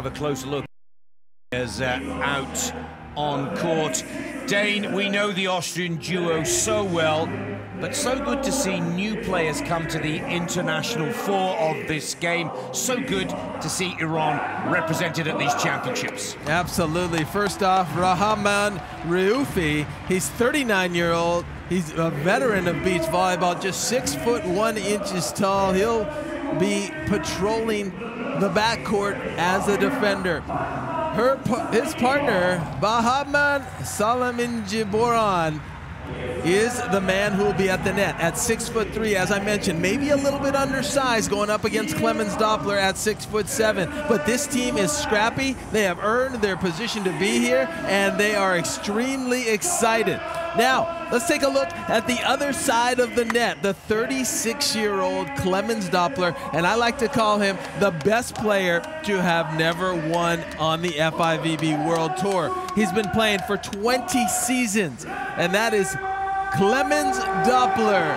Have a closer look as out on court. Dane, we know the Austrian duo so well, but so good to see new players come to the international fore of this game. So good to see Iran represented at these championships. Absolutely. First off, Raoufi, he's 39-year-old. He's a veteran of beach volleyball, just 6'1" tall. He'll be patrolling the backcourt as a defender. His partner, Bahaman Salemi is the man who will be at the net at 6'3", as I mentioned, maybe a little bit undersized going up against Clemens Doppler at 6'7". But this team is scrappy. They have earned their position to be here, and they are extremely excited. Now, let's take a look at the other side of the net, the 36-year-old Clemens Doppler, and I like to call him the best player to have never won on the FIVB World Tour. He's been playing for 20 seasons, and that is Clemens Doppler,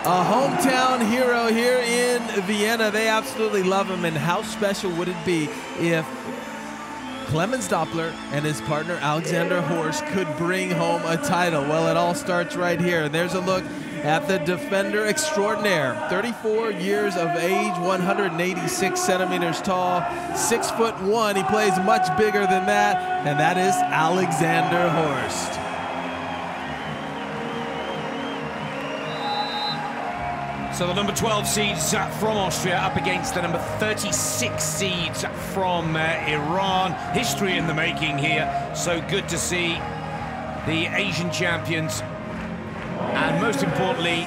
a hometown hero here in Vienna. They absolutely love him, and how special would it be if Clemens Doppler and his partner Alexander Horst could bring home a title? Well, it all starts right here. And there's a look at the defender extraordinaire. 34 years of age, 186 centimeters tall, 6'1". He plays much bigger than that, and that is Alexander Horst. So the number 12 seeds from Austria up against the number 36 seeds from Iran. History in the making here. So good to see the Asian champions, and most importantly,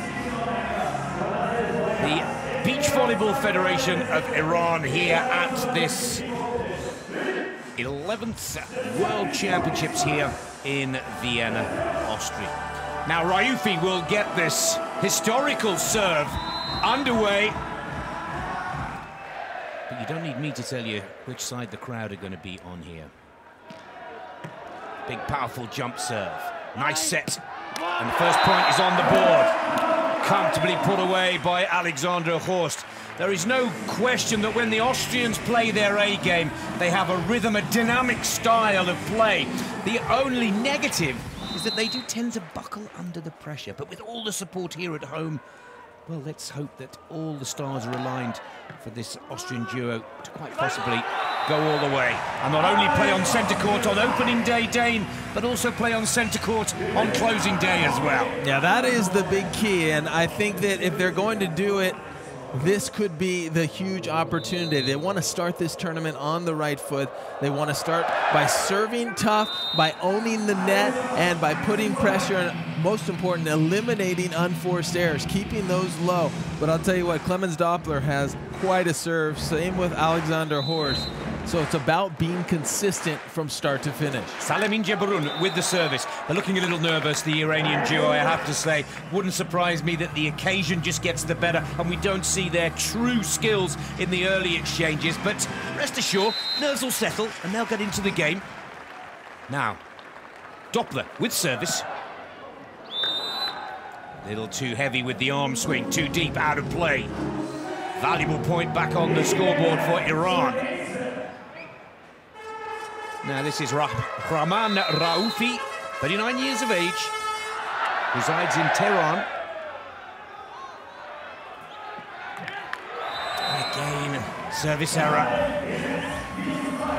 the Beach Volleyball Federation of Iran here at this 11th World Championships here in Vienna, Austria. Now Raoufi will get this historical serve underway. But you don't need me to tell you which side the crowd are going to be on here. Big, powerful jump serve. Nice set. And the first point is on the board. Comfortably put away by Alexander Horst. There is no question that when the Austrians play their A game, they have a rhythm, a dynamic style of play. The only negative is that they do tend to buckle under the pressure. But with all the support here at home, well, let's hope that all the stars are aligned for this Austrian duo to quite possibly go all the way. And not only play on centre court on opening day, Dane, but also play on centre court on closing day as well. Yeah, that is the big key, and I think that if they're going to do it, this could be the huge opportunity. They want to start this tournament on the right foot. They want to start by serving tough, by owning the net, and by putting pressure, and most important, eliminating unforced errors, keeping those low. But I'll tell you what, Clemens Doppler has quite a serve, same with Alexander Horst. So it's about being consistent from start to finish. Salemi with the service. They're looking a little nervous, the Iranian duo, I have to say. Wouldn't surprise me that the occasion just gets the better and we don't see their true skills in the early exchanges. But rest assured, nerves will settle and they'll get into the game. Now, Doppler with service. A little too heavy with the arm swing, too deep, out of play. Valuable point back on the scoreboard for Iran. Now this is Rahman Raoufi, 39 years of age, resides in Tehran. And again, service error.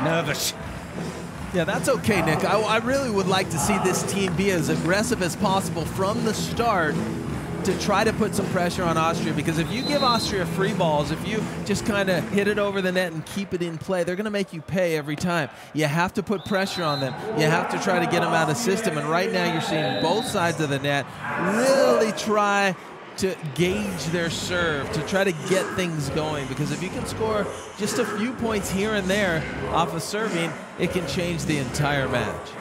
Nervous. Yeah, that's okay, Nick. I really would like to see this team be as aggressive as possible from the start to try to put some pressure on Austria, because if you give Austria free balls, if you just kind of hit it over the net and keep it in play, they're going to make you pay every time. You have to put pressure on them. You have to try to get them out of the system, and right now you're seeing both sides of the net really try to gauge their serve, to try to get things going, because if you can score just a few points here and there off of serving, it can change the entire match.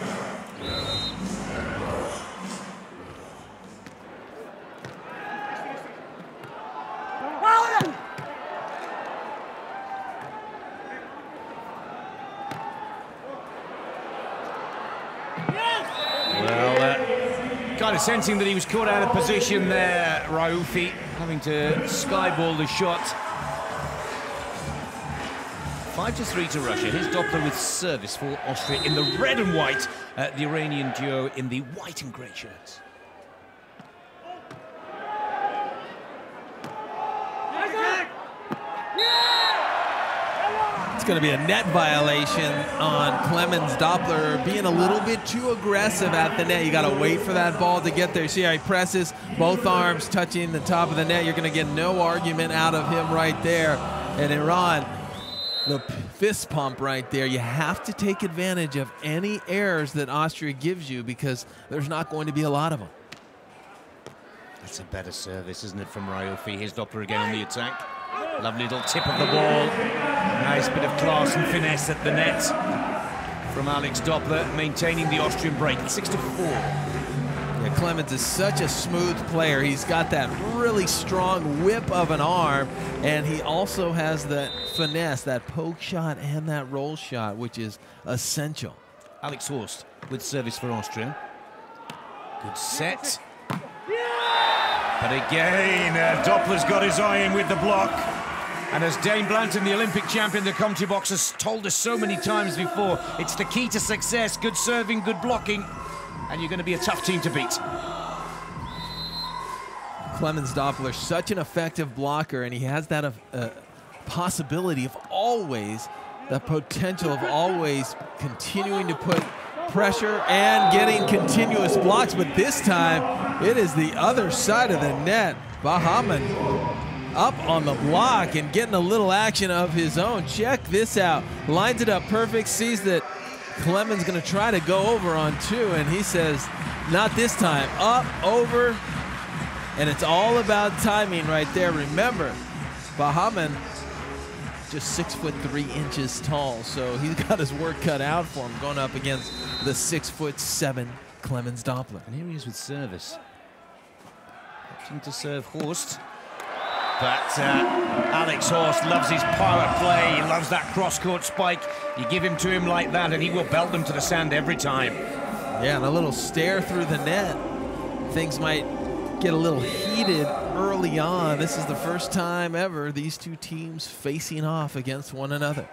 Kind of sensing that he was caught out of position there, Raoufi, having to skyball the shot. 5-3 to Russia. Here's Doppler with service for Austria in the red and white. The Iranian duo in the white and grey shirts. It's going to be a net violation on Clemens. Doppler being a little bit too aggressive at the net. You got to wait for that ball to get there. See how he presses, both arms touching the top of the net. You're going to get no argument out of him right there. And Iran, the fist pump right there. You have to take advantage of any errors that Austria gives you because there's not going to be a lot of them. That's a better service, isn't it, from Raoufi? Here's Doppler again on the attack. Lovely little tip of the ball. Nice bit of class and finesse at the net from Alex Doppler, maintaining the Austrian break at 6-4. Yeah, Clemens is such a smooth player. He's got that really strong whip of an arm, and he also has that finesse, that poke shot and that roll shot, which is essential. Alex Horst with service for Austria. Good set. But again, Doppler's got his eye in with the block. And as Dane Blanton, the Olympic champion, the commentary box, has told us so many times before, it's the key to success. Good serving, good blocking, and you're going to be a tough team to beat. Clemens Doppler, such an effective blocker, and he has that possibility of always, the potential of always continuing to put pressure and getting continuous blocks, but this time it is the other side of the net. Bahaman up on the block and getting a little action of his own. Check this out. Lines it up perfect, sees that Clemens going to try to go over on two, and he says, not this time. Up, over, and it's all about timing right there. Remember, Bahaman just 6'3" tall, so he's got his work cut out for him going up against the 6'7" Clemens Doppler. And here he is with service. Opting to serve Horst. But Alex Horst loves his power play. He loves that cross-court spike. You give him to him like that, and he will belt them to the sand every time. Yeah, and a little stare through the net. Things might get a little heated early on. This is the first time ever these two teams facing off against one another.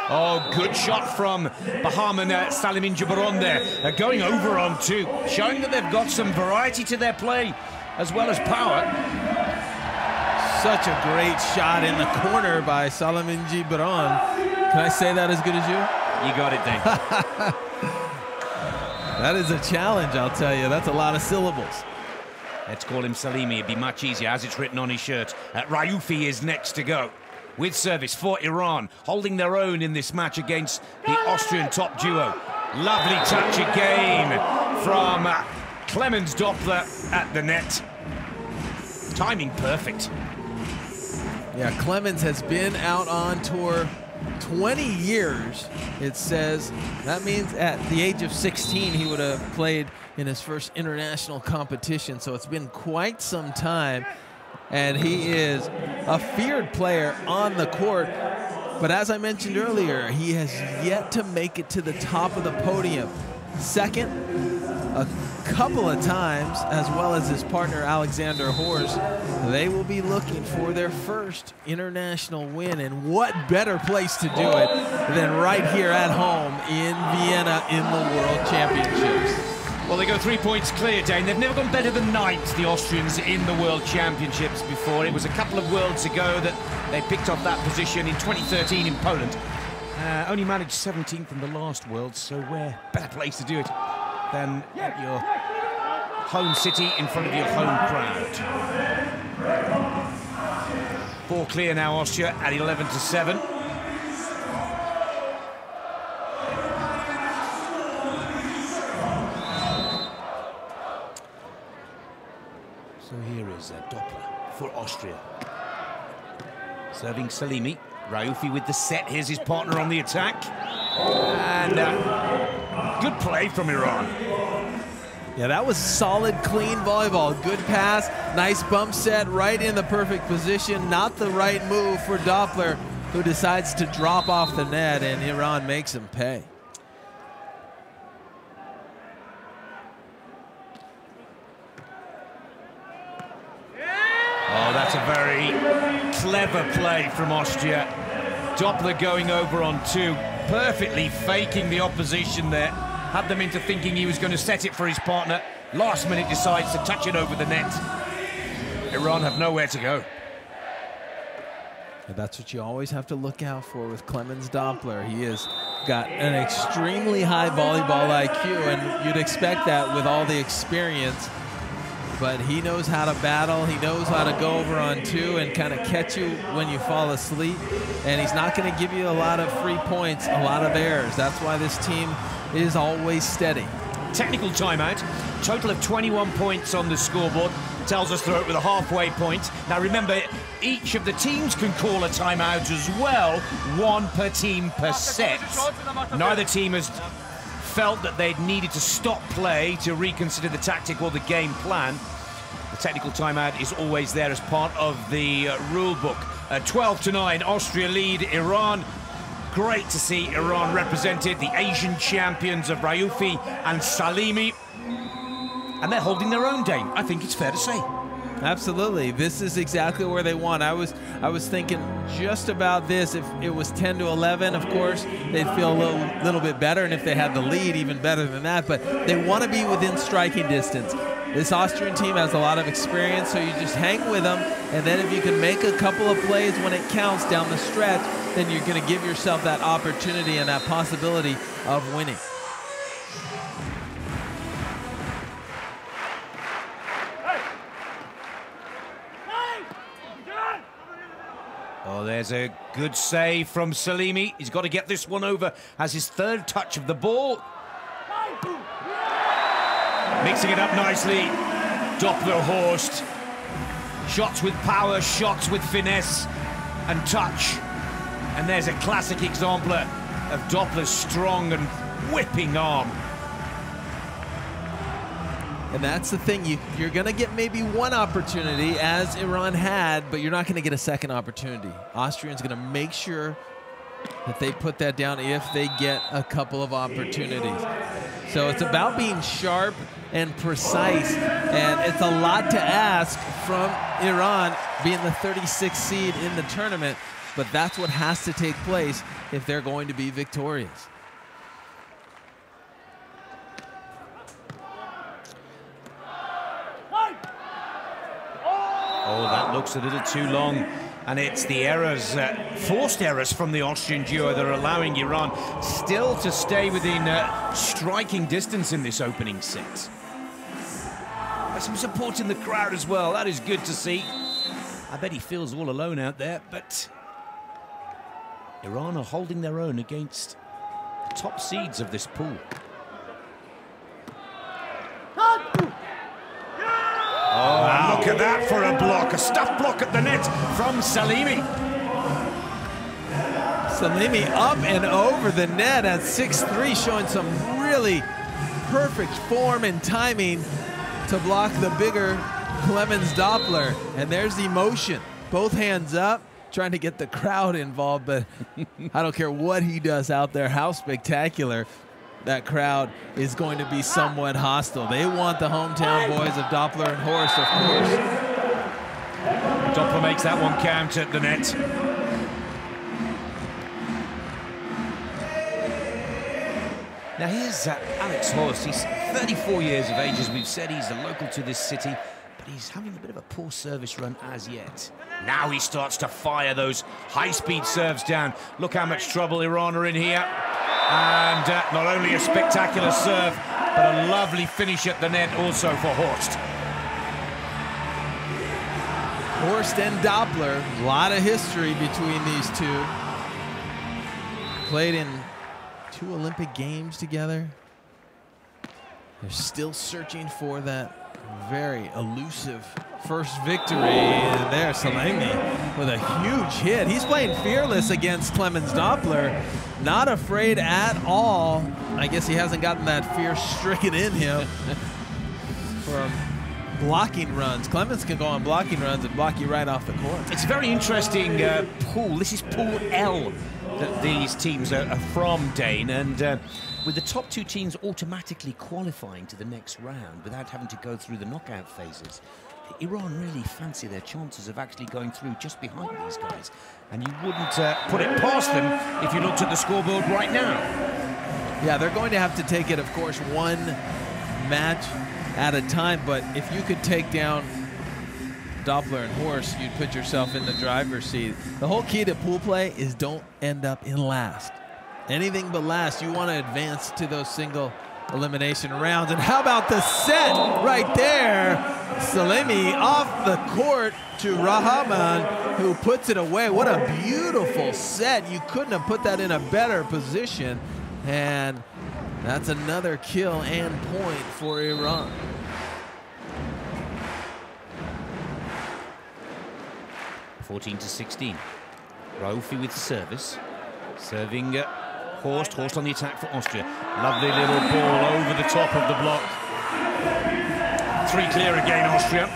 Oh, good shot from Bahaman, Salemi Jabaron there. Going over on two, showing that they've got some variety to their play as well as power. Such a great shot in the corner by Salemi Jabaron. Can I say that as good as you? You got it, Dave. That is a challenge, I'll tell you. That's a lot of syllables. Let's call him Salemi. It'd be much easier, as it's written on his shirt. Raoufi is next to go. With service for Iran, holding their own in this match against the Austrian top duo. Lovely touch again from Clemens Doppler at the net. Timing perfect. Yeah, Clemens has been out on tour 20 years, it says. That means at the age of 16, he would have played in his first international competition, so it's been quite some time. And he is a feared player on the court. But as I mentioned earlier, he has yet to make it to the top of the podium. Second, a couple of times, as well as his partner Alexander Horst. They will be looking for their first international win, and what better place to do it than right here at home in Vienna in the World Championships. Well, they go 3 points clear, Dane. They've never gone better than ninth, the Austrians, in the World Championships before. It was a couple of worlds ago that they picked up that position in 2013 in Poland. Only managed 17th in the last World, so where better place to do it than at your home city in front of your home crowd. 4 clear now, Austria at 11-7. So here is Doppler for Austria. Serving Salemi. Raoufi with the set. Here's his partner on the attack. And good play from Iran. Yeah, that was solid, clean volleyball. Good pass, nice bump set, right in the perfect position. Not the right move for Doppler, who decides to drop off the net, and Iran makes him pay. Oh, that's a very clever play from Austria. Doppler going over on 2, perfectly faking the opposition there. Had them into thinking he was going to set it for his partner. Last minute decides to touch it over the net. Iran have nowhere to go. And that's what you always have to look out for with Clemens Doppler. He has got an extremely high volleyball IQ, and you'd expect that with all the experience. But he knows how to battle. He knows how to go over on 2 and kind of catch you when you fall asleep. And he's not going to give you a lot of free points, a lot of errors. That's why this team is always steady. Technical timeout. Total of 21 points on the scoreboard. Tells us they're out with a halfway point. Now remember, each of the teams can call a timeout as well, 1 per team per set. Neither team has felt that they'd needed to stop play to reconsider the tactic or the game plan. The technical timeout is always there as part of the rule book. 12-9, Austria lead Iran. Great to see Iran represented, the Asian champions of Raoufi and Salemi. And they're holding their own, Dane, I think it's fair to say. Absolutely. This is exactly where they want. I was thinking just about this. If it was 10-11, of course, they'd feel a little bit better, and if they had the lead, even better than that. But they want to be within striking distance. This Austrian team has a lot of experience, so you just hang with them, and then if you can make a couple of plays when it counts down the stretch, then you're going to give yourself that opportunity and that possibility of winning. Oh, there's a good save from Salemi. He's got to get this one over as his 3rd touch of the ball. Mixing it up nicely. Doppler, Horst. Shots with power, shots with finesse and touch. And there's a classic example of Doppler's strong and whipping arm. And that's the thing, you're going to get maybe one opportunity, as Iran had, but you're not going to get a second opportunity. Austrians going to make sure that they put that down if they get a couple of opportunities. So it's about being sharp and precise, and it's a lot to ask from Iran being the 36th seed in the tournament, but that's what has to take place if they're going to be victorious. Oh, that looks a little too long. And it's the errors, forced errors from the Austrian duo that are allowing Iran still to stay within striking distance in this opening set. There's some support in the crowd as well. That is good to see. I bet he feels all alone out there, but Iran are holding their own against the top seeds of this pool. Oh, and look at that for a block. A stuffed block at the net from Salemi. Salemi up and over the net at 6'3", showing some really perfect form and timing to block the bigger Clemens Doppler. And there's the emotion. Both hands up, trying to get the crowd involved, but I don't care what he does out there, how spectacular. That crowd is going to be somewhat hostile. They want the hometown boys of Doppler and Horst, of course. Doppler makes that one count at the net. Now here's Alex Horst. He's 34 years of age, as we've said. He's a local to this city, but he's having a bit of a poor service run as yet. Now he starts to fire those high-speed serves down. Look how much trouble Iran are in here. And not only a spectacular serve, but a lovely finish at the net also for Horst. Horst and Doppler, a lot of history between these two. Played in 2 Olympic Games together. They're still searching for that very elusive first victory. And there, Salemi with a huge hit. He's playing fearless against Clemens Doppler. Not afraid at all. I guess he hasn't gotten that fear stricken in him from blocking runs. Clemens can go on blocking runs and block you right off the court. It's a very interesting pool. This is Pool L that these teams are from, Dane. And with the top 2 teams automatically qualifying to the next round without having to go through the knockout phases, Iran really fancy their chances of actually going through just behind these guys. And you wouldn't put it past them if you looked at the scoreboard right now. Yeah, they're going to have to take it, of course, one match at a time. But if you could take down Doppler and Horst, you'd put yourself in the driver's seat. The whole key to pool play is don't end up in last. Anything but last. You want to advance to those single elimination rounds. And how about the set right there? Salemi off the court to Rahman, who puts it away. What a beautiful set. You couldn't have put that in a better position. And that's another kill and point for Iran. (14-16). Raoufi with service. Serving Horst. Horst on the attack for Austria. Lovely little ball over the top of the block. 3 clear again, Austria.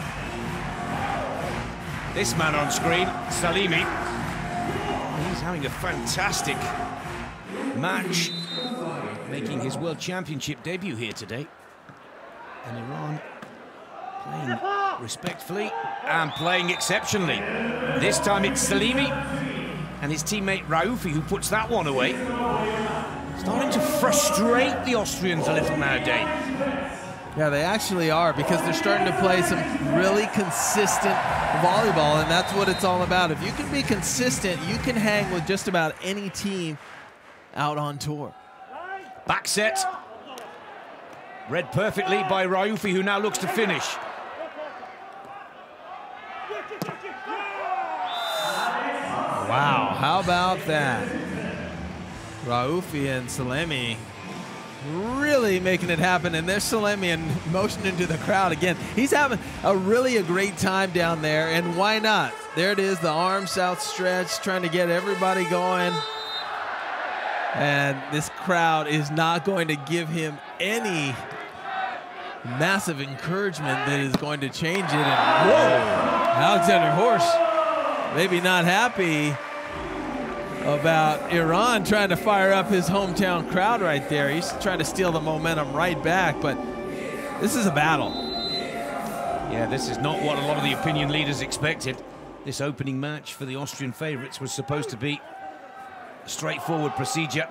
This man on screen, Salemi. He's having a fantastic match, making his World Championship debut here today. And Iran playing respectfully and playing exceptionally. This time it's Salemi and his teammate Raoufi who puts that one away. Starting to frustrate the Austrians a little nowadays. Yeah, they actually are, because they're starting to play some really consistent volleyball, and that's what it's all about. If you can be consistent, you can hang with just about any team out on tour. Back set. Read perfectly by Raoufi, who now looks to finish. Wow, how about that? Raoufi and Salemi really making it happen, and there's Salemi in motion into the crowd again. He's having a great time down there, and why not? There it is, the arms outstretched, trying to get everybody going. And this crowd is not going to give him any massive encouragement that is going to change it. And whoa, Alexander Horst maybe not happy about Iran trying to fire up his hometown crowd right there. He's trying to steal the momentum right back, but this is a battle. Yeah, this is not what a lot of the opinion leaders expected. This opening match for the Austrian favourites was supposed to be a straightforward procedure.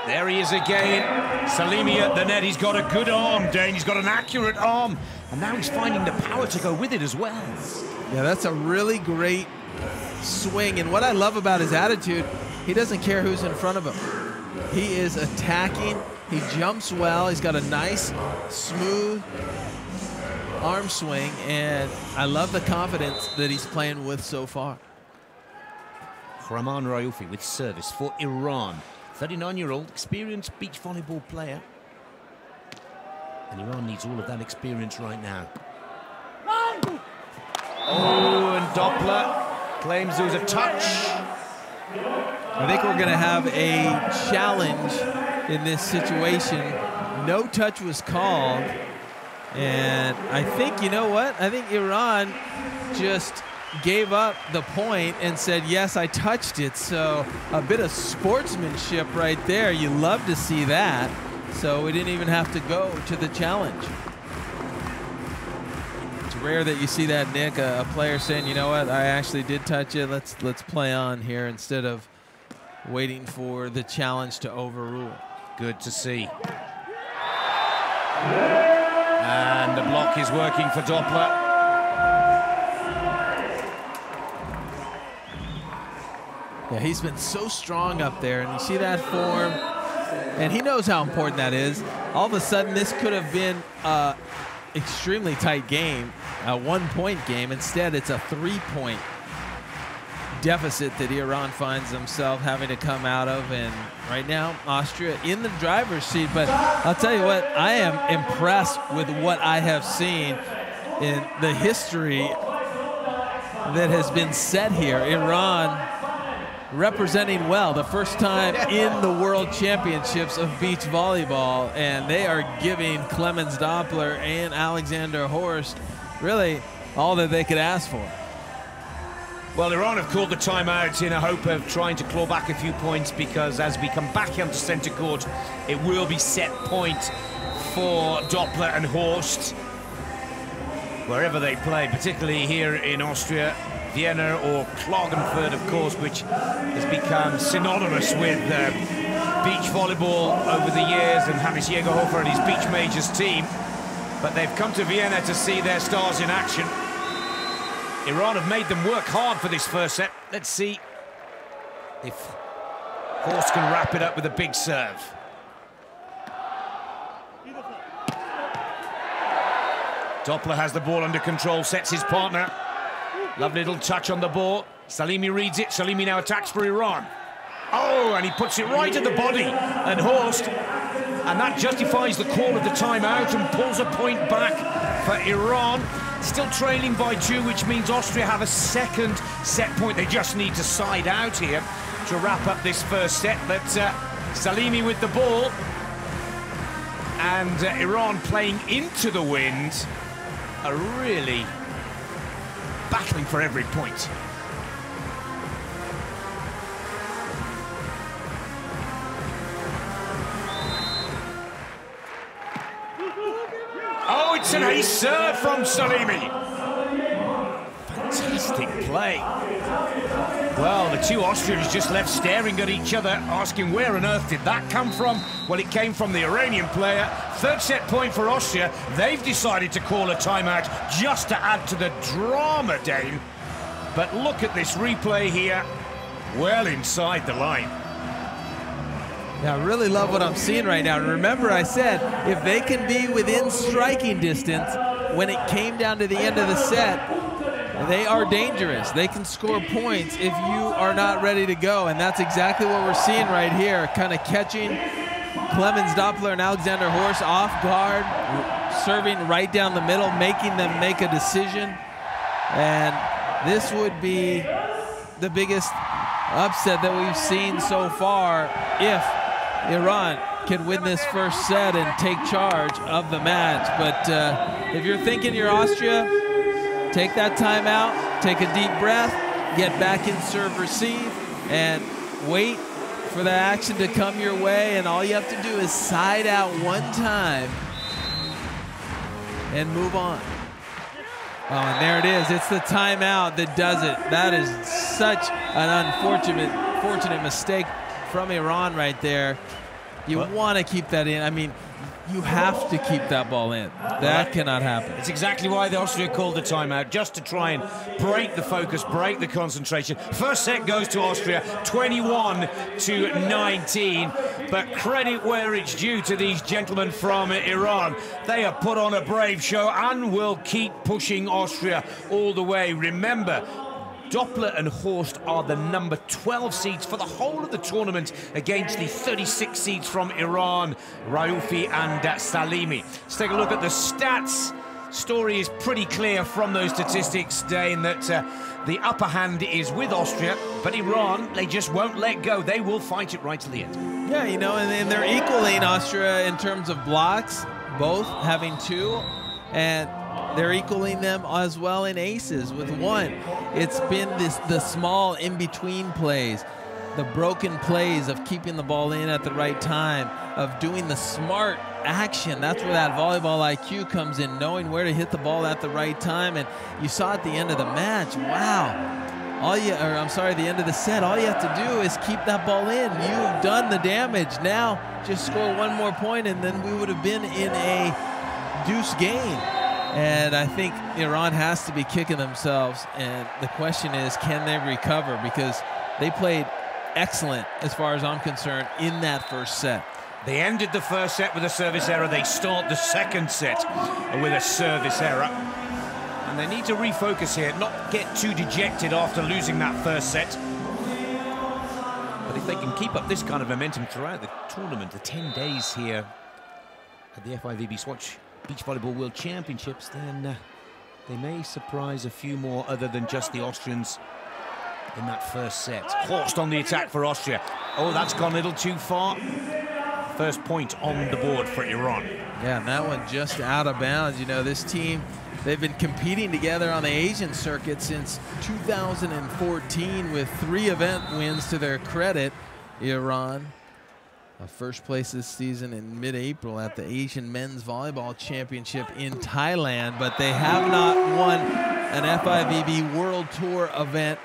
There he is again. Salemi at the net. He's got a good arm, Dane. He's got an accurate arm. And now he's finding the power to go with it as well. Yeah, that's a really great swing, and what I love about his attitude, he doesn't care who's in front of him. He is attacking, he jumps well, he's got a nice, smooth arm swing, and I love the confidence that he's playing with so far. Rahman Raoufi with service for Iran. 39-year-old, experienced beach volleyball player. And Iran needs all of that experience right now. Oh, and Doppler claims there was a touch. I think we're going to have a challenge in this situation. No touch was called. And I think, you know what? I think Iran just gave up the point and said, yes, I touched it. So a bit of sportsmanship right there. You love to see that. So we didn't even have to go to the challenge. Rare that you see that, Nick, a player saying, you know what, I actually did touch it, let's play on here, instead of waiting for the challenge to overrule. Good to see. And the block is working for Doppler. Yeah, he's been so strong up there, and you see that form, and he knows how important that is. All of a sudden, this could have been an extremely tight game, a one-point game. Instead, it's a 3-point deficit that Iran finds themselves having to come out of, and right now Austria in the driver's seat. But I'll tell you what, I am impressed with what I have seen in the history that has been set here. Iran representing well, the first time in the World Championships of beach volleyball, and they are giving Clemens Doppler and Alexander Horst really all that they could ask for. Well, Iran have called the timeout in a hope of trying to claw back a few points, because as we come back onto centre court, it will be set point for Doppler and Horst. wherever they play, particularly here in Austria, Vienna or Klagenfurt, of course, which has become synonymous with beach volleyball over the years, and Hannes Jägerhofer and his beach majors team. But they've come to Vienna to see their stars in action. Iran have made them work hard for this first set. Let's see if Horst can wrap it up with a big serve. Doppler has the ball under control, sets his partner. Lovely little touch on the ball. Salemi reads it. Salemi now attacks for Iran. Oh, and he puts it right at the body. And Horst, and that justifies the call of the timeout and pulls a point back for Iran. Still trailing by 2, which means Austria have a second set point. They just need to side out here to wrap up this first set. But Salemi with the ball. And Iran playing into the wind are really battling for every point. Oh, it's an ace serve from Salemi. Fantastic play. Well, the two Austrians just left staring at each other, asking where on earth did that come from? Well, it came from the Iranian player. Third set point for Austria. They've decided to call a timeout just to add to the drama, Dane. But look at this replay here, well inside the line. Yeah, I really love what I'm seeing right now. And remember, I said, if they can be within striking distance when it came down to the end of the set, they are dangerous. They can score points if you are not ready to go. And that's exactly what we're seeing right here, kind of catching Clemens Doppler and Alexander Horst off guard, serving right down the middle, making them make a decision. And this would be the biggest upset that we've seen so far if Iran can win this first set and take charge of the match. But if you're thinking you're Austria, take that timeout, take a deep breath, get back in serve receive, and wait for the action to come your way. And all you have to do is side out one time and move on. Oh, and there it is. It's the timeout that does it. That is such an unfortunate mistake from Iran right there. You want to keep that in. I mean, you have to keep that ball in. That cannot happen. It's exactly why the Austria called the timeout, just to try and break the focus, break the concentration. First set goes to Austria, 21-19. But credit where it's due to these gentlemen from Iran. They have put on a brave show and will keep pushing Austria all the way. Remember, Doppler and Horst are the number 12 seeds for the whole of the tournament against the 36 seeds from Iran, Raoufi and Salemi. Let's take a look at the stats. Story is pretty clear from those statistics, Dane, that the upper hand is with Austria, but Iran, they just won't let go. They will fight it right to the end. Yeah, you know, and they're equaling Austria in terms of blocks, both having 2, and they're equaling them as well in aces with 1. It's been the small in-between plays, the broken plays of keeping the ball in at the right time, of doing the smart action. That's where that volleyball IQ comes in, knowing where to hit the ball at the right time. And you saw at the end of the match, wow. The end of the set, all you have to do is keep that ball in. You've done the damage. Now just score 1 more point and then we would have been in a deuce game. And I think Iran has to be kicking themselves, and the question is, can they recover? Because they played excellent, as far as I'm concerned, in that first set. They ended the first set with a service error. They start the second set with a service error. And they need to refocus here, not get too dejected after losing that first set. But if they can keep up this kind of momentum throughout the tournament, the 10 days here at the FIVB Swatch Beach Volleyball World Championships, then they may surprise a few more other than just the Austrians in that first set. Horst on the attack for Austria. Oh, that's gone a little too far. First point on the board for Iran. Yeah, and that one just out of bounds. You know, this team, they've been competing together on the Asian circuit since 2014 with 3 event wins to their credit, Iran. First place this season in mid-April at the Asian Men's Volleyball Championship in Thailand, but they have not won an FIVB World Tour event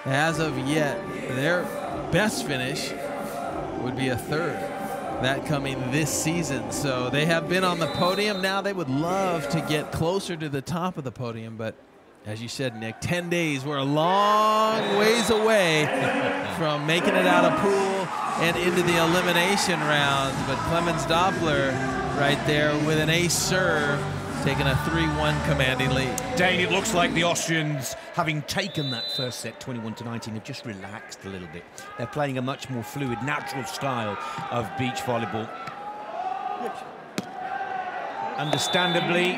as of yet. Their best finish would be a third, that coming this season. So they have been on the podium. Now they would love to get closer to the top of the podium, but as you said, Nick, 10 days, we're a long ways away from making it out of pool and into the elimination rounds. But Clemens Doppler right there with an ace serve, taking a 3-1 commanding lead. Dane, it looks like the Austrians, having taken that first set 21-19, have just relaxed a little bit. They're playing a much more fluid, natural style of beach volleyball. Understandably,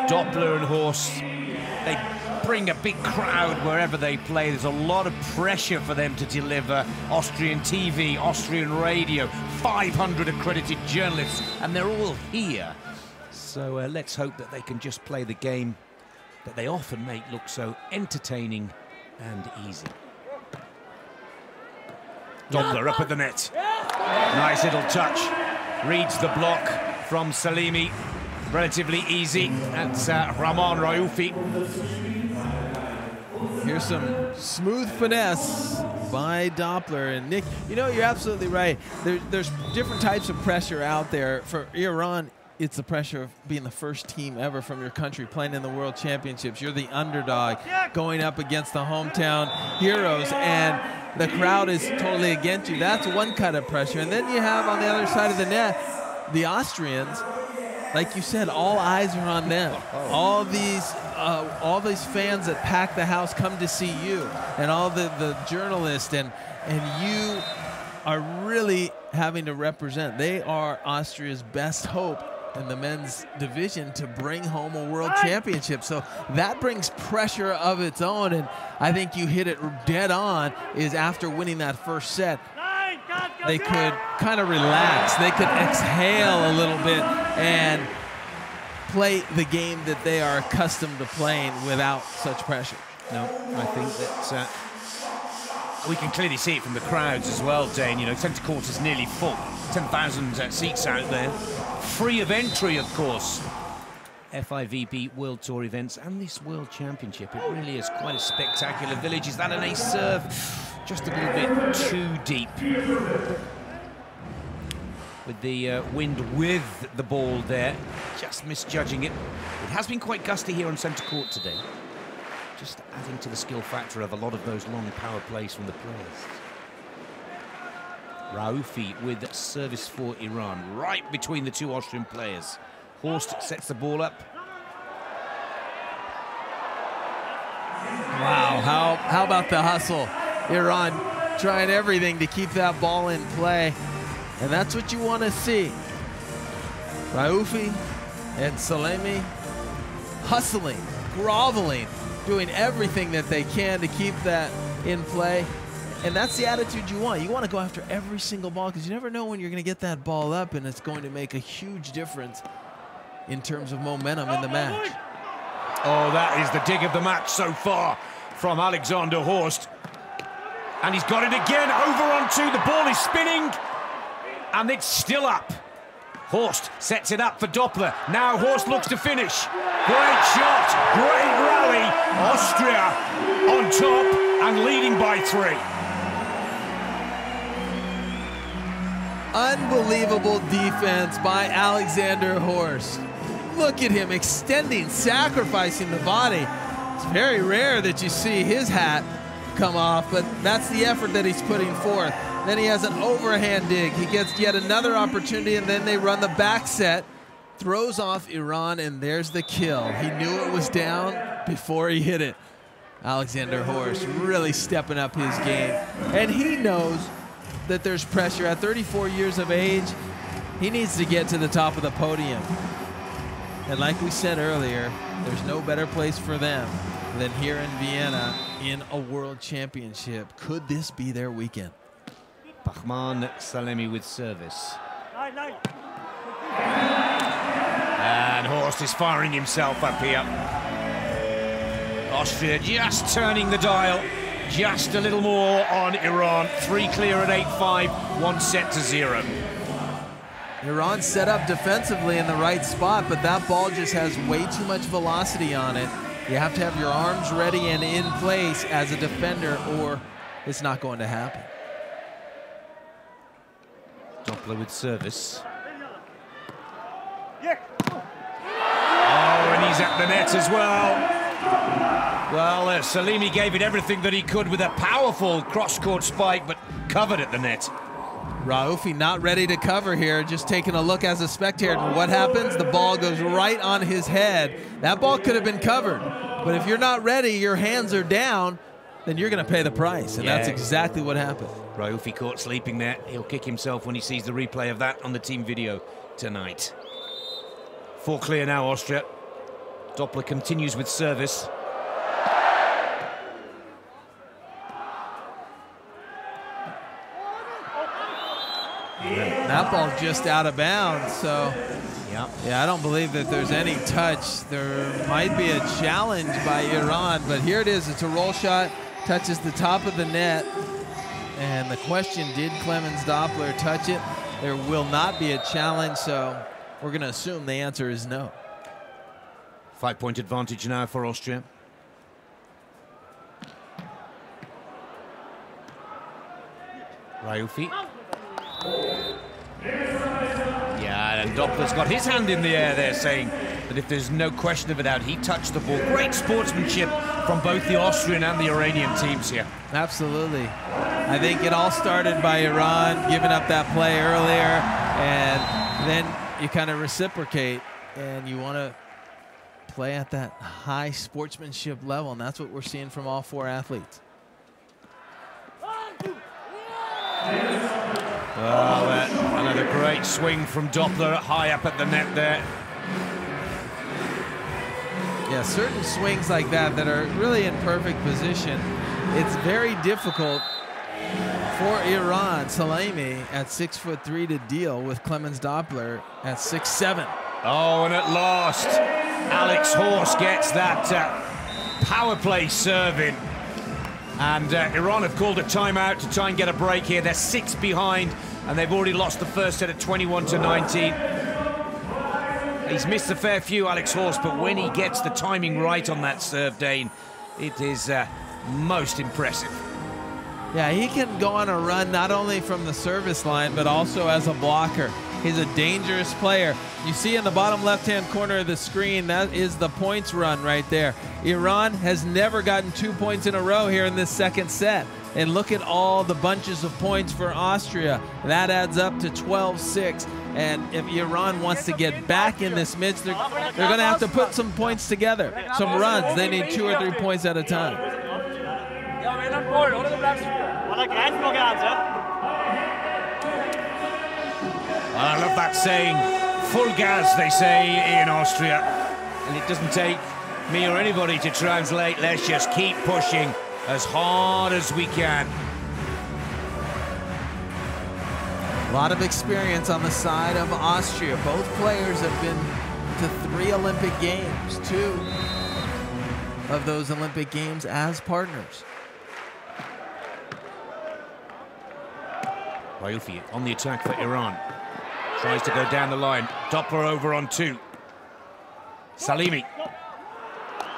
Doppler and Horst, they bring a big crowd wherever they play. There's a lot of pressure for them to deliver. Austrian TV, Austrian radio, 500 accredited journalists, and they're all here. So let's hope that they can just play the game that they often make look so entertaining and easy. Doppler up at the net. Nice little touch. Reads the block from Salemi. Relatively easy. That's Raoufi. Here's some smooth finesse by Doppler. And Nick, you know, you're absolutely right. There's different types of pressure out there. For Iran, it's the pressure of being the first team ever from your country playing in the World Championships. You're the underdog going up against the hometown heroes, and the crowd is totally against you. That's one kind of pressure. And then you have on the other side of the net, the Austrians. Like you said, all eyes are on them. All these fans that pack the house come to see you, and all the journalists, and you are really having to represent. They are Austria's best hope in the men's division to bring home a world championship. So that brings pressure of its own, and I think you hit it dead on, is after winning that first set, they could kind of relax. They could exhale a little bit and play the game that they are accustomed to playing without such pressure. No, I think that we can clearly see it from the crowds as well, Dane. You know, centre court is nearly full. 10,000 seats out there. Free of entry, of course. FIVB World Tour events and this World Championship. It really is quite a spectacular village. Is that an ace serve? Just a little bit too deep. With the wind with the ball there, just misjudging it. It has been quite gusty here on centre court today. Just adding to the skill factor of a lot of those long power plays from the players. Raoufi with service for Iran, right between the two Austrian players. Horst sets the ball up. Wow, how about the hustle? Iran trying everything to keep that ball in play. And that's what you want to see. Raoufi and Salemi hustling, groveling, doing everything that they can to keep that in play. And that's the attitude you want. You want to go after every single ball, because you never know when you're going to get that ball up, and it's going to make a huge difference in terms of momentum in the match. Oh, that is the dig of the match so far from Alexander Horst. And he's got it again, over onto, the ball is spinning, and it's still up. Horst sets it up for Doppler. Now Horst looks to finish. Great shot, great rally. Austria on top and leading by 3. Unbelievable defense by Alexander Horst. Look at him extending, sacrificing the body. It's very rare that you see his hat come off, but that's the effort that he's putting forth. Then he has an overhand dig. He gets yet another opportunity, and then they run the back set. Throws off Iran, and there's the kill. He knew it was down before he hit it. Alexander Horst really stepping up his game. And he knows that there's pressure. At 34 years of age, he needs to get to the top of the podium. And like we said earlier, there's no better place for them than here in Vienna in a world championship. Could this be their weekend? Bahman Salemi with service. And Horst is firing himself up here. Austria just turning the dial. just a little more on Iran. 3 clear at 8-5, 1 set to 0. Iran set up defensively in the right spot, but that ball just has way too much velocity on it. You have to have your arms ready and in place as a defender, or it's not going to happen. Doppler with service. Oh, and he's at the net as well. Well, Salemi gave it everything that he could with a powerful cross-court spike, but covered at the net. Raoufi not ready to cover here, just taking a look as a spectator. And what happens? The ball goes right on his head. That ball could have been covered, but if you're not ready, your hands are down, then you're going to pay the price, and that's exactly what happened. Raoufi caught sleeping there. He'll kick himself when he sees the replay of that on the team video tonight. 4 clear now, Austria. Doppler continues with service. That ball just out of bounds, so yeah, I don't believe that there's any touch. There might be a challenge by Iran, but here it is. It's a roll shot, touches the top of the net, and the question, did Clemens Doppler touch it? There will not be a challenge, so we're going to assume the answer is no. 5-point advantage now for Austria. Raoufi. Yeah, and Doppler's got his hand in the air there, saying that if there's no question of a doubt, he touched the ball. Great sportsmanship from both the Austrian and the Iranian teams here. Absolutely. I think it all started by Iran giving up that play earlier, and then you kind of reciprocate, and you want to play at that high sportsmanship level, and that's what we're seeing from all 4 athletes. Oh, another great swing from Doppler high up at the net there. Yeah, certain swings like that that are really in perfect position, it's very difficult for Iran, Salemi at 6'3" to deal with Clemens Doppler at 6'7". Oh, and at last, Alex Horst gets that power play serve in. And Iran have called a timeout to try and get a break here. They're 6 behind, and they've already lost the first set at 21-19. He's missed a fair few, Alex Horst, but when he gets the timing right on that serve, Dane, it is most impressive. Yeah, he can go on a run not only from the service line, but also as a blocker. He's a dangerous player. You see in the bottom left-hand corner of the screen, that is the points run right there. Iran has never gotten 2 points in a row here in this second set. And look at all the bunches of points for Austria. That adds up to 12-6. And if Iran wants to get back in this midst, they're going to have to put some points together, some runs. They need 2 or 3 points at a time. I love that saying, full gas, they say in Austria. And it doesn't take me or anybody to translate. Let's just keep pushing as hard as we can. A lot of experience on the side of Austria. Both players have been to 3 Olympic Games, 2 of those Olympic Games as partners. Raoufi on the attack for Iran. Tries to go down the line. Doppler over on 2. Salemi.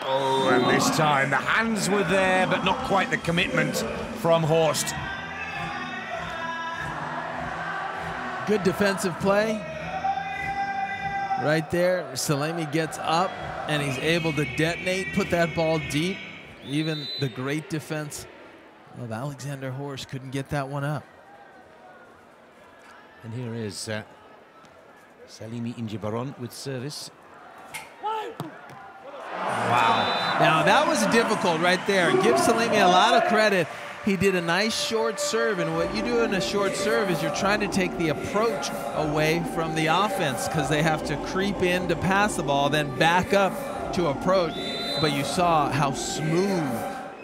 Oh, and this time the hands were there, but not quite the commitment from Horst. Good defensive play. Right there, Salemi gets up, and he's able to detonate, put that ball deep. Even the great defense of Alexander Horst couldn't get that one up. And here is Salemi Injibaron with service. Wow. Now, that was difficult right there. Give Salemi a lot of credit. He did a nice short serve, and what you do in a short serve is you're trying to take the approach away from the offense because they have to creep in to pass the ball, then back up to approach. But you saw how smooth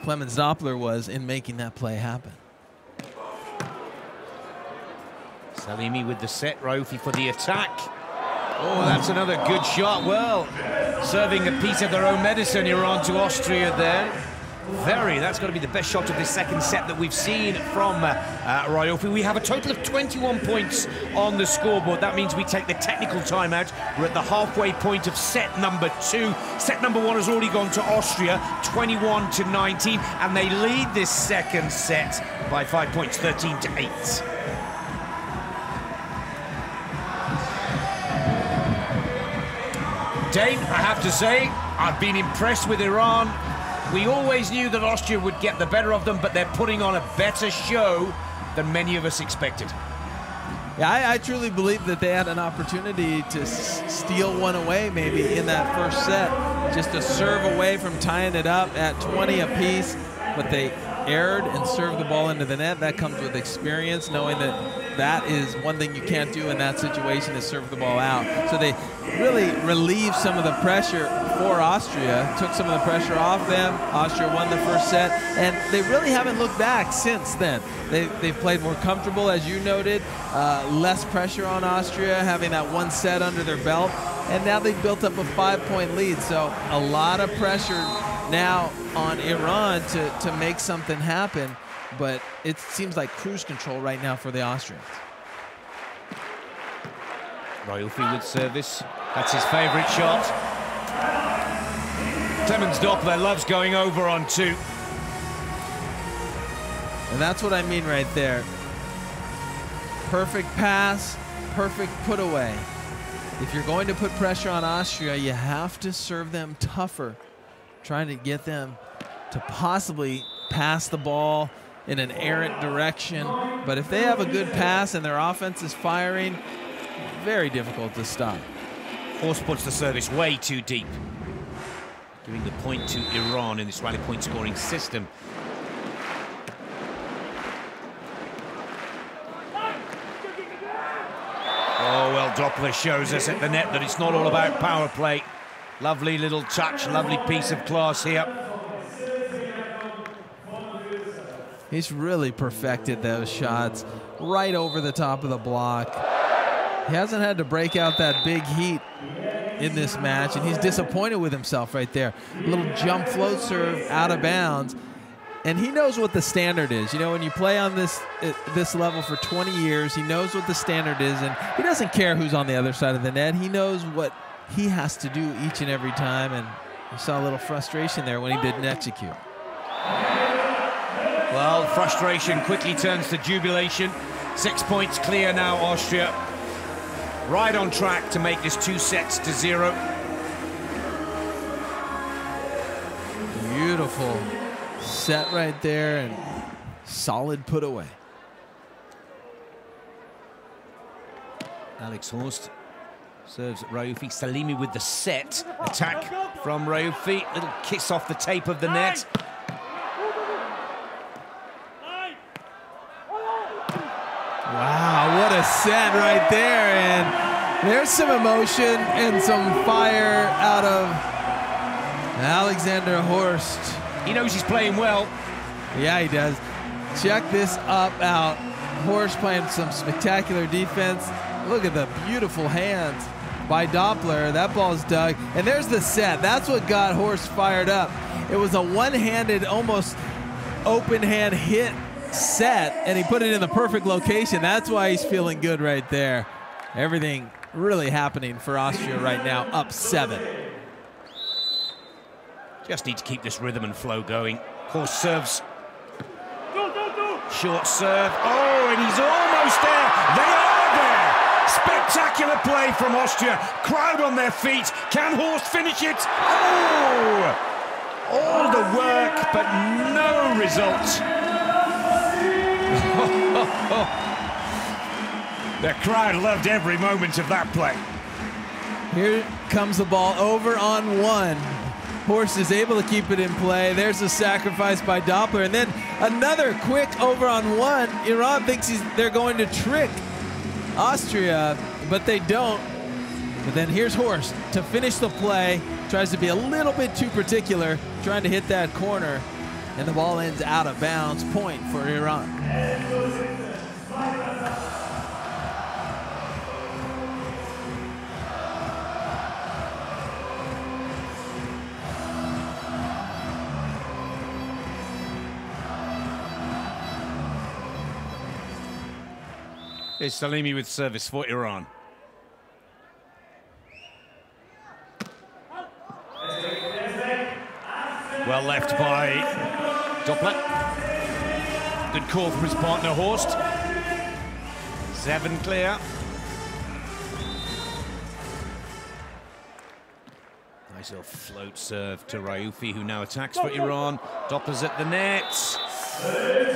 Clemens Doppler was in making that play happen. Salemi with the set, Raoufi for the attack. Oh, that's another good shot. Well, serving a piece of their own medicine, Iran to Austria there. That's got to be the best shot of this second set that we've seen from Raoufi. We have a total of 21 points on the scoreboard. That means we take the technical timeout. We're at the halfway point of set number 2. Set number 1 has already gone to Austria, 21-19, and they lead this second set by 5 points, 13-8. Dane, I have to say, I've been impressed with Iran. We always knew that Austria would get the better of them, but they're putting on a better show than many of us expected. Yeah, I truly believe that they had an opportunity to steal one away maybe in that first set, just to serve away from tying it up at 20 apiece, but they erred and served the ball into the net. That comes with experience, knowing that that is one thing you can't do in that situation, is serve the ball out. So they really relieved some of the pressure for Austria, took some of the pressure off them. Austria won the first set, and they really haven't looked back since then. They've played more comfortable, as you noted, less pressure on Austria, having that one set under their belt, and now they've built up a 5-point lead. So a lot of pressure now on Iran to make something happen, but it seems like cruise control right now for the Austrians. Raoufi with service. That's his favourite shot. Clemens Doppler loves going over on 2. And that's what I mean right there. Perfect pass, perfect put away. If you're going to put pressure on Austria, you have to serve them tougher, trying to get them to possibly pass the ball in an errant direction. But if they have a good pass and their offense is firing, very difficult to stop. Horst puts the service way too deep, giving the point to Iran in this rally point scoring system. Oh, well, Doppler shows us at the net that it's not all about power play. Lovely little touch, lovely piece of class here. He's really perfected those shots right over the top of the block. He hasn't had to break out that big heat in this match, and he's disappointed with himself right there. A little jump float serve out of bounds, and he knows what the standard is. You know, when you play on this level for 20 years, he knows what the standard is, and he doesn't care who's on the other side of the net. He knows what he has to do each and every time, and you saw a little frustration there when he didn't execute. Well, frustration quickly turns to jubilation. 6 points clear now, Austria. Right on track to make this 2-0. Beautiful set right there, and solid put away. Alex Horst serves Raoufi. Salemi with the set. Attack from Raoufi. Little kiss off the tape of the net. Wow, what a set right there. And there's some emotion and some fire out of Alexander Horst. He knows he's playing well. Yeah, he does. Check this out. Horst playing some spectacular defense. Look at the beautiful hands by Doppler. That ball's dug. And there's the set. That's what got Horst fired up. It was a one-handed, almost open hand hit set, and he put it in the perfect location. That's why he's feeling good right there. Everything really happening for Austria right now, up 7. Just need to keep this rhythm and flow going. Horst serves. Short serve. Oh, and he's almost there. They are there. Spectacular play from Austria. Crowd on their feet. Can Horst finish it? Oh! All the work, but no result. The crowd loved every moment of that play. Here comes the ball over on 1. Horst is able to keep it in play. There's a sacrifice by Doppler, and then another quick over on 1. Iran thinks they're going to trick Austria, but they don't. But then here's Horst to finish the play. Tries to be a little bit too particular, trying to hit that corner, and the ball ends out of bounds. Point for Iran. Here's Salemi with service for Iran. Well left by Doppler. Good call from his partner Horst. 7 clear. Nice little float serve to Raoufi, who now attacks for Iran. Doppler's at the net.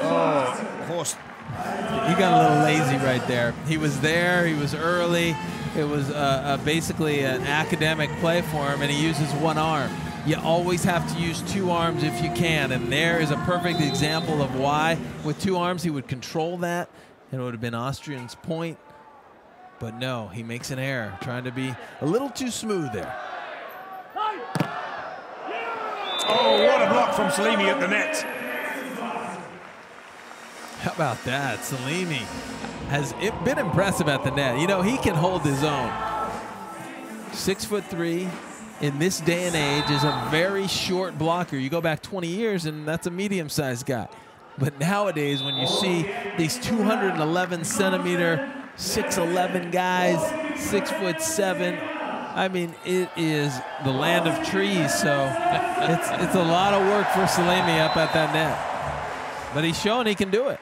Oh, Horst. He got a little lazy right there. He was there, he was early. It was basically an academic play for him, and he uses one arm. You always have to use 2 arms if you can, and there is a perfect example of why. With 2 arms, he would control that, and it would have been Austrian's point. But no, he makes an error, trying to be a little too smooth there. Oh, what a block from Salemi at the net. How about that? Salemi has been impressive at the net. You know, he can hold his own. 6'3" in this day and age is a very short blocker. You go back 20 years and that's a medium-sized guy. But nowadays, when you see these 211 centimeter, 6'11" guys, 6'7", I mean, it is the land of trees. So it's a lot of work for Salemi up at that net. But he's shown he can do it.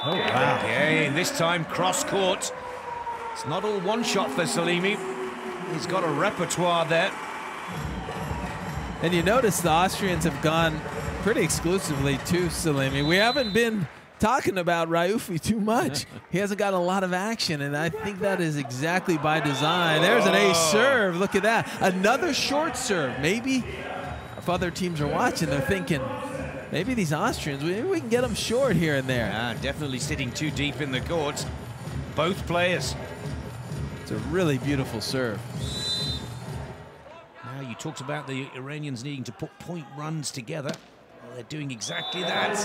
Oh, wow. Okay, this time cross court. It's not all one shot for Salemi. He's got a repertoire there. And you notice the Austrians have gone pretty exclusively to Salemi. We haven't been talking about Raoufi too much. He hasn't got a lot of action, and I think that is exactly by design. There's an ace serve. Look at that. Another short serve. Maybe if other teams are watching, they're thinking, maybe these Austrians, we can get them short here and there. Yeah, definitely sitting too deep in the court. Both players. It's a really beautiful serve. Now, you talked about the Iranians needing to put point runs together. Well, they're doing exactly that.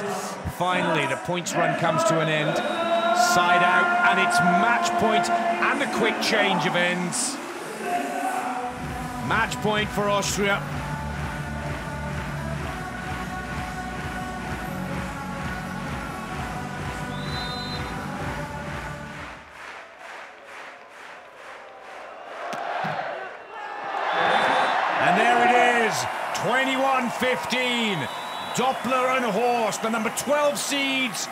Finally, the points run comes to an end. Side out, and it's match point and a quick change of ends. Match point for Austria. And there it is, 21-15. Doppler and Horst, the number 12 seeds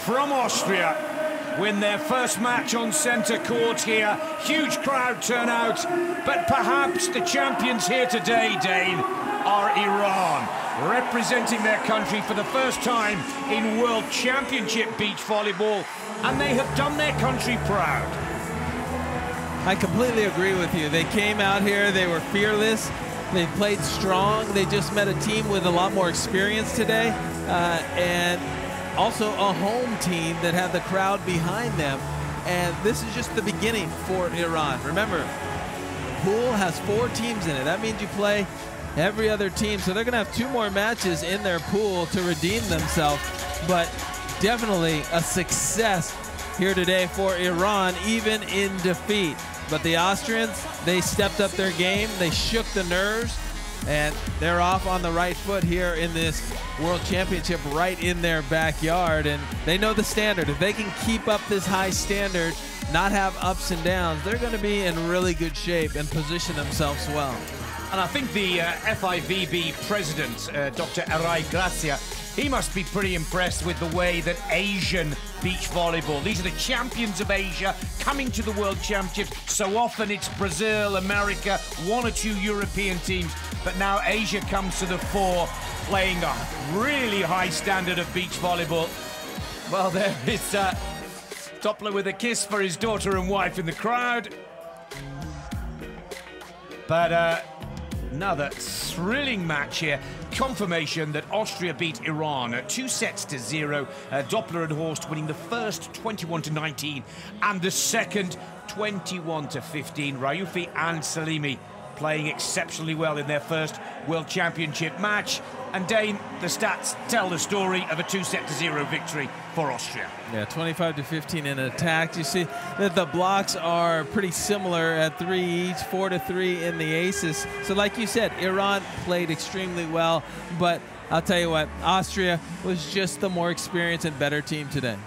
from Austria, win their first match on centre court here. Huge crowd turnout, but perhaps the champions here today, Dane, are Iran, representing their country for the first time in World Championship beach volleyball, and they have done their country proud. I completely agree with you. They came out here, they were fearless, they played strong. They just met a team with a lot more experience today, and also a home team that had the crowd behind them. And this is just the beginning for Iran. Remember, the pool has 4 teams in it. That means you play every other team. So they're going to have 2 more matches in their pool to redeem themselves. But definitely a success here today for Iran, even in defeat. But the Austrians, they stepped up their game. They shook the nerves, and they're off on the right foot here in this World Championship right in their backyard. And they know the standard. If they can keep up this high standard, not have ups and downs, they're going to be in really good shape and position themselves well. And I think the FIVB president, Dr. Arai Gracia, he must be pretty impressed with the way that Asian beach volleyball, these are the champions of Asia coming to the World Championships. So often it's Brazil, America, 1 or 2 European teams, but now Asia comes to the fore, playing a really high standard of beach volleyball. Well, there is Doppler with a kiss for his daughter and wife in the crowd. But another thrilling match here. Confirmation that Austria beat Iran 2-0. Doppler and Horst winning the first 21-19 and the second 21-15. Raoufi and Salemi playing exceptionally well in their first World Championship match. And Dane, the stats tell the story of a 2-0 victory for Austria. Yeah, 25-15 in attack. You see that the blocks are pretty similar at 3 each, 4-3 in the aces. So like you said, Iran played extremely well, but I'll tell you what, Austria was just the more experienced and better team today.